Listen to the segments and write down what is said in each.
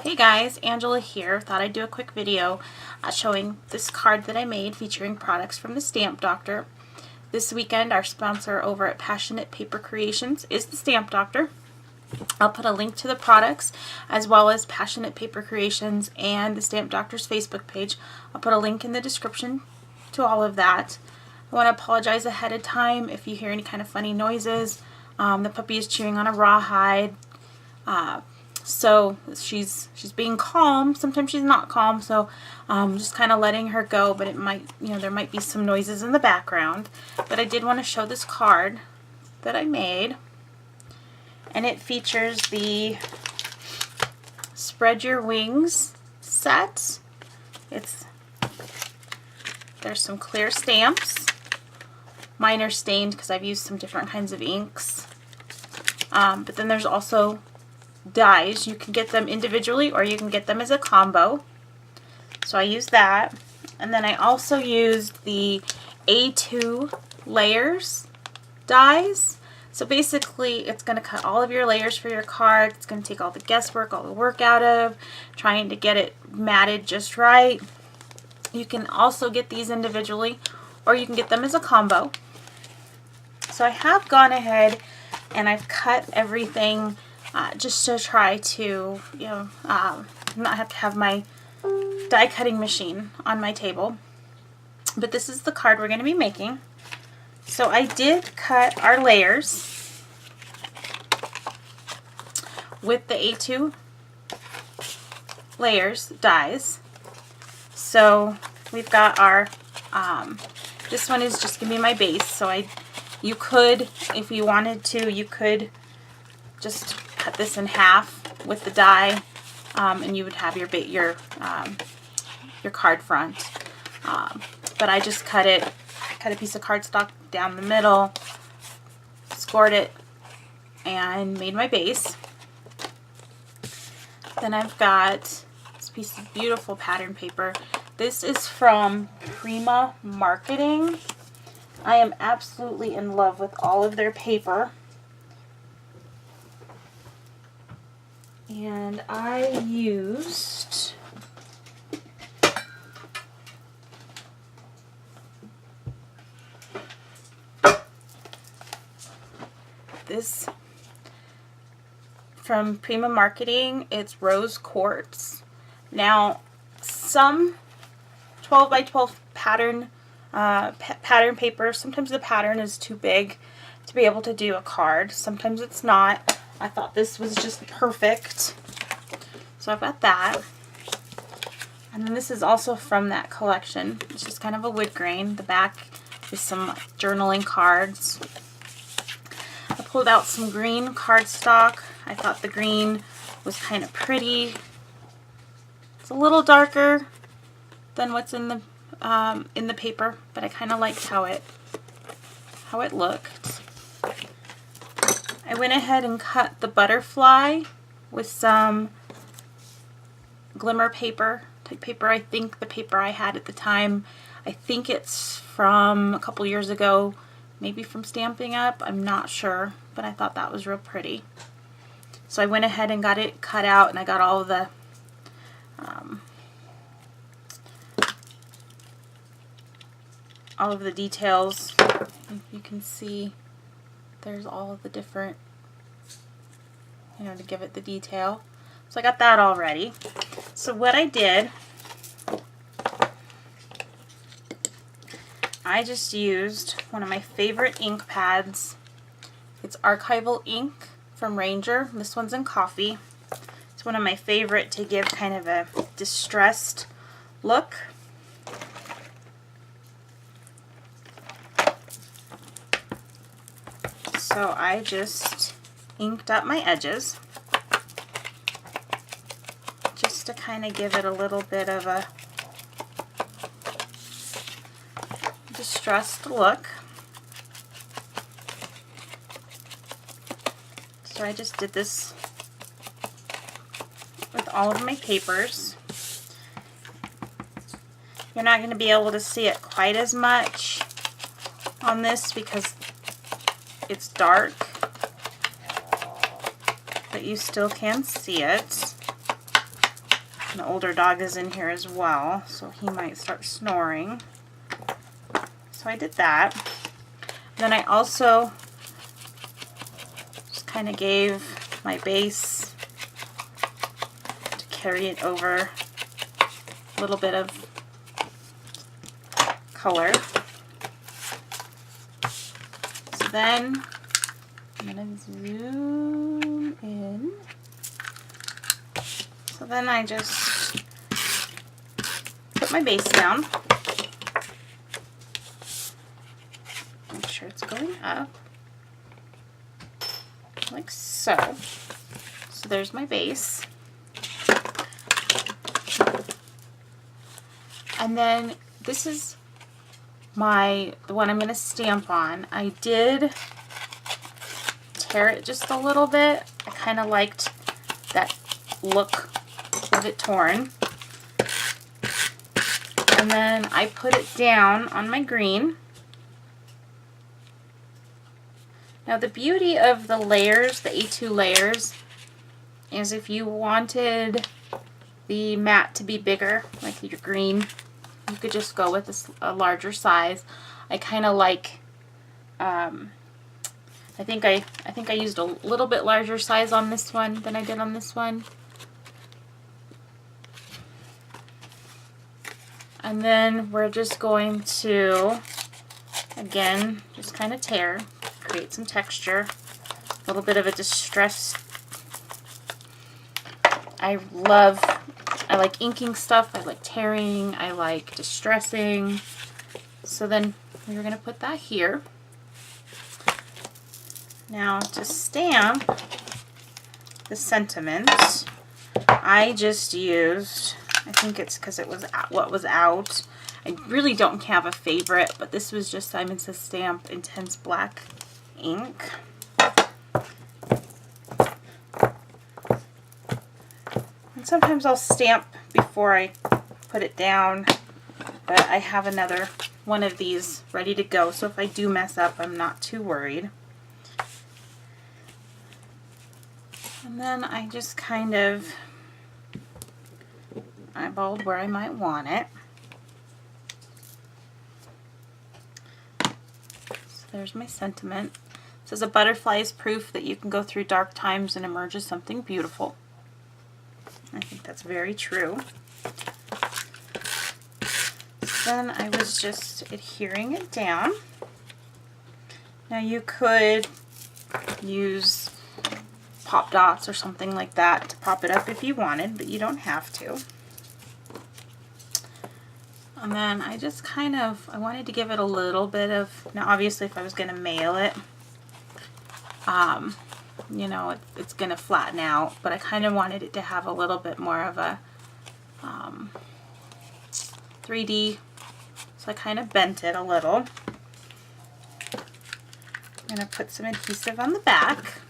Hey guys, Angela here. Thought I'd do a quick video showing this card that I made featuring products from the Stamp Doctor. This weekend our sponsor over at Passionate Paper Creations is the Stamp Doctor. I'll put a link to the products as well as Passionate Paper Creations and the Stamp Doctor's Facebook page. I'll put a link in the description to all of that. I want to apologize ahead of time if you hear any kind of funny noises. The puppy is chewing on a rawhide. So she's being calm. Sometimes she's not calm, so just kind of letting her go, but it might, there might be some noises in the background. But I did want to show this card that I made, and it features the Spread Your Wings set. There's some clear stamps. Mine are stained because I've used some different kinds of inks. But then there's also dies. You can get them individually or you can get them as a combo. So I used that. And then I also used the A2 layers dies. So basically it's going to cut all of your layers for your card. It's going to take all the guesswork, all the work out of trying to get it matted just right. You can also get these individually or you can get them as a combo. So I have gone ahead and I've cut everything just to try to, not have to have my die cutting machine on my table. But this is the card we're going to be making. So I did cut our layers with the A2 layers dies. So we've got our, this one is just going to be my base. So you could, if you wanted to, you could just cut this in half with the die, and you would have your card front. But I just cut a piece of cardstock down the middle, scored it, and made my base. Then I've got this piece of beautiful pattern paper. This is from Prima Marketing. I am absolutely in love with all of their paper. And I used this from Prima Marketing. It's Rose Quartz. Now, some 12 by 12 pattern paper, sometimes the pattern is too big to be able to do a card. Sometimes it's not. I thought this was just perfect. So I've got that. And then this is also from that collection. It's just kind of a wood grain. The back is some journaling cards. I pulled out some green cardstock. I thought the green was kind of pretty. It's a little darker than what's in the paper, but I kind of liked how it looked. I went ahead and cut the butterfly with some glimmer paper, type paper. I think the paper I had at the time, I think it's from a couple years ago, maybe from Stampin' Up. I'm not sure, but I thought that was real pretty. So I went ahead and got it cut out, and I got all of the details. You can see there's all of the different, to give it the detail. So I got that all ready. So what I did, I just used one of my favorite ink pads. It's Archival ink from Ranger. This one's in coffee. It's one of my favorite to give kind of a distressed look. So I just inked up my edges just to kind of give it a little bit of a distressed look. So I just did this with all of my papers. You're not going to be able to see it quite as much on this because it's dark, but you still can see it. The older dog is in here as well, so he might start snoring. So I did that. Then I also just kind of gave my base to carry it over a little bit of color. So then I'm going to zoom in. So then I just put my base down. Make sure it's going up. Like so. So there's my base. And then this is the one I'm going to stamp on. I did tear it just a little bit. I kind of liked that look of it torn. And then I put it down on my green. Now the beauty of the layers, the A2 layers, is if you wanted the mat to be bigger, like your green, you could just go with a larger size. I kind of like, I think I used a little bit larger size on this one than I did on this one. And then we're just going to, again, just kind of tear, create some texture, a little bit of a distress. I like inking stuff, I like tearing, I like distressing. So then we're going to put that here. Now to stamp the sentiments, I just used, I think it's because it was what was out. I really don't have a favorite, but this was just Simon Says Stamp Intense Black ink. And sometimes I'll stamp before I put it down, but I have another one of these ready to go, so if I do mess up, I'm not too worried. And then I just kind of eyeballed where I might want it. So there's my sentiment. It says a butterfly is proof that you can go through dark times and emerge as something beautiful. I think that's very true. So then I was just adhering it down. Now you could use pop dots or something like that to pop it up if you wanted, but you don't have to. And then I just kind of, I wanted to give it a little bit of, now obviously if I was going to mail it, you know, it's going to flatten out, but I kind of wanted it to have a little bit more of a 3D, so I kind of bent it a little. I'm going to put some adhesive on the back,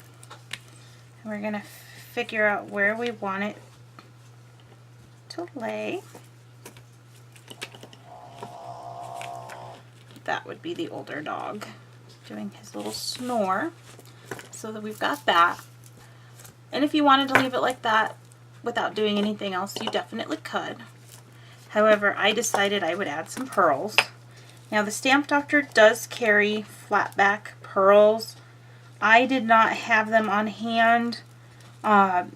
and we're going to figure out where we want it to lay. That would be the older dog doing his little snore. So that we've got that. And if you wanted to leave it like that without doing anything else, you definitely could. However, I decided I would add some pearls. Now the Stamp Doctor does carry flat back pearls. I did not have them on hand,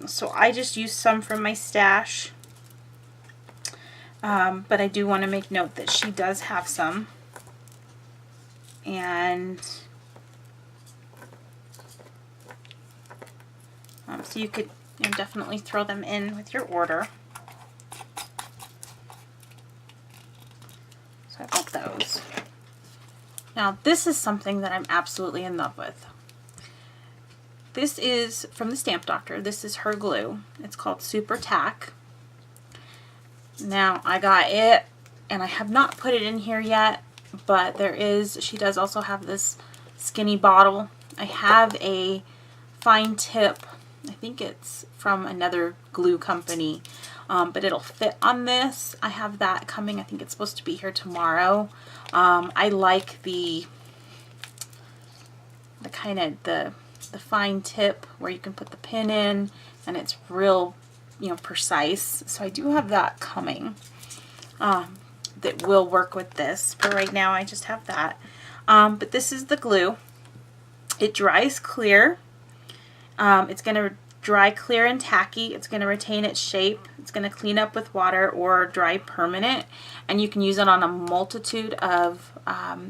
so I just used some from my stash. But I do want to make note that she does have some. And so you could definitely throw them in with your order. So I got those. Now this is something that I'm absolutely in love with. This is from the Stamp Doctor. This is her glue. It's called Super Tack. Now I got it, and I have not put it in here yet, but she does also have this skinny bottle. I have a fine tip. I think it's from another glue company, but it'll fit on this. I have that coming. I think it's supposed to be here tomorrow. I like the kind of the fine tip where you can put the pin in, and it's real you know, precise. So I do have that coming that will work with this. For right now, I just have that. But this is the glue. It dries clear. It's going to dry clear and tacky. It's going to retain its shape. It's going to clean up with water or dry permanent. And you can use it on a multitude of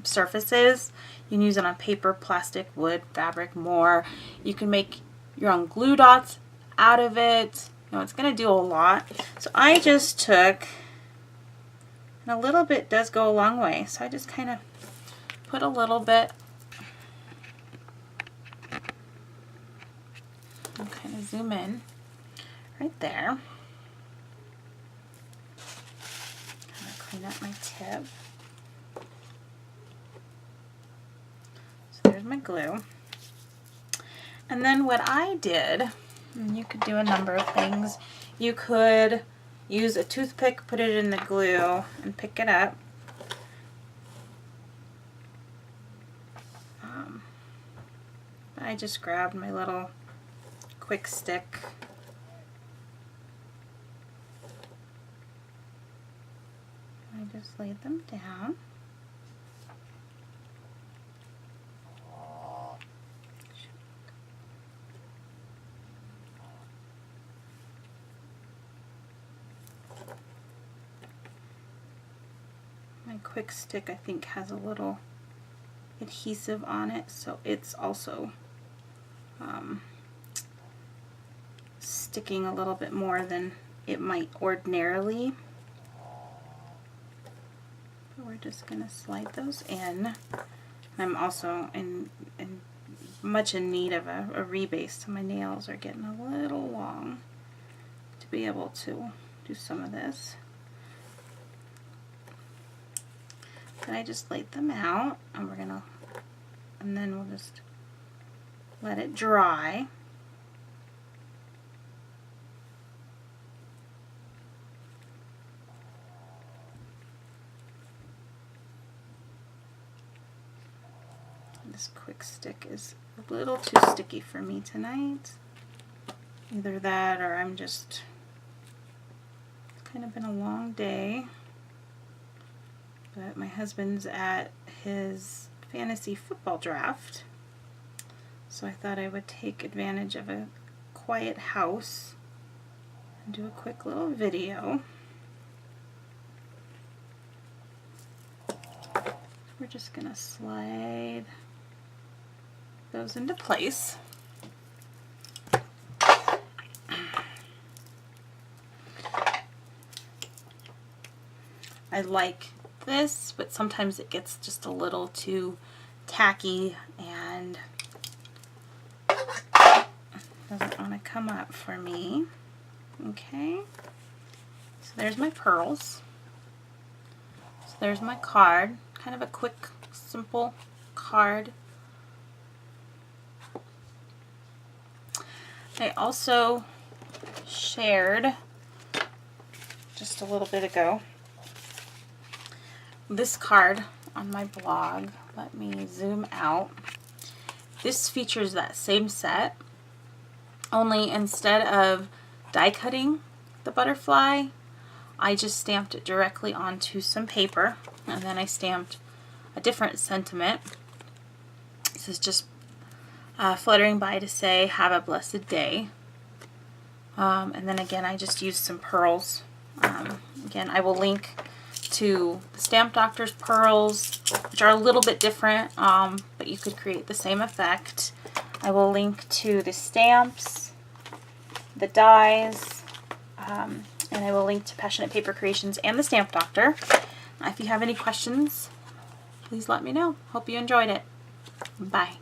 surfaces. You can use it on paper, plastic, wood, fabric, more. You can make your own glue dots out of it. You know, it's going to do a lot. So I just took, and a little bit does go a long way. So I just kind of put a little bit. I'll kind of zoom in right there. Kind of clean up my tip. So there's my glue. And then what I did, and you could do a number of things. You could use a toothpick, put it in the glue, and pick it up. I just grabbed my little quick stick. I just laid them down. My quick stick, I think, has a little adhesive on it, so it's also sticking a little bit more than it might ordinarily. But we're just going to slide those in. I'm also much in need of a rebase, so my nails are getting a little long to be able to do some of this. Then I just laid them out, and and then we'll just let it dry. This quick stick is a little too sticky for me tonight. Either that or it's kind of been a long day. But my husband's at his fantasy football draft, so I thought I would take advantage of a quiet house and do a quick little video. We're just going to slide those into place. I like this, but sometimes it gets just a little too tacky and doesn't want to come up for me. Okay, so there's my pearls. So there's my card, kind of a quick, simple card. I also shared just a little bit ago this card on my blog. Let me zoom out. This features that same set, only instead of die cutting the butterfly, I just stamped it directly onto some paper, and then I stamped a different sentiment. This is just fluttering by to say, have a blessed day. And then again, I just used some pearls. Again, I will link to the Stamp Doctor's pearls, which are a little bit different, but you could create the same effect. I will link to the stamps, the dies, and I will link to Passionate Paper Creations and the Stamp Doctor. If you have any questions, please let me know. Hope you enjoyed it. Bye.